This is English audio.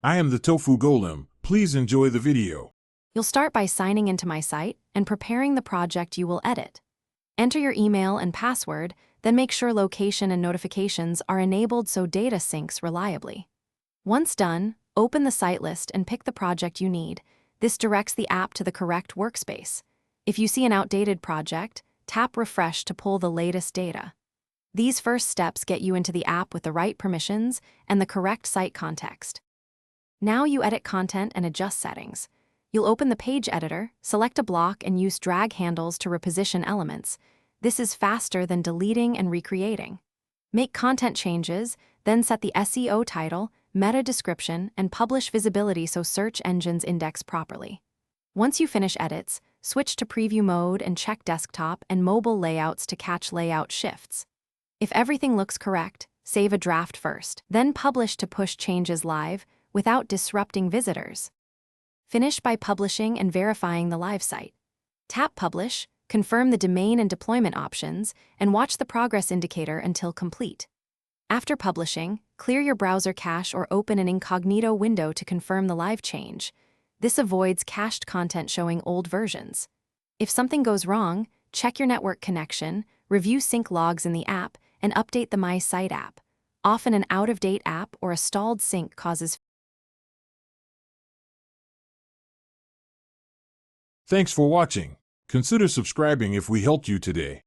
I am the Tofu Golem. Please enjoy the video. You'll start by signing into my site and preparing the project you will edit. Enter your email and password, then make sure location and notifications are enabled so data syncs reliably. Once done, open the site list and pick the project you need. This directs the app to the correct workspace. If you see an outdated project, tap Refresh to pull the latest data. These first steps get you into the app with the right permissions and the correct site context. Now you edit content and adjust settings. You'll open the page editor, select a block, and use drag handles to reposition elements. This is faster than deleting and recreating. Make content changes, then set the SEO title, meta description, and publish visibility so search engines index properly. Once you finish edits, switch to preview mode and check desktop and mobile layouts to catch layout shifts. If everything looks correct, save a draft first, then publish to push changes live without disrupting visitors. Finish by publishing and verifying the live site. Tap Publish, confirm the domain and deployment options, and watch the progress indicator until complete. After publishing, clear your browser cache or open an incognito window to confirm the live change. This avoids cached content showing old versions. If something goes wrong, check your network connection, review sync logs in the app, and update the My Site app. Often an out-of-date app or a stalled sync causes. Thanks for watching. Consider subscribing if we helped you today.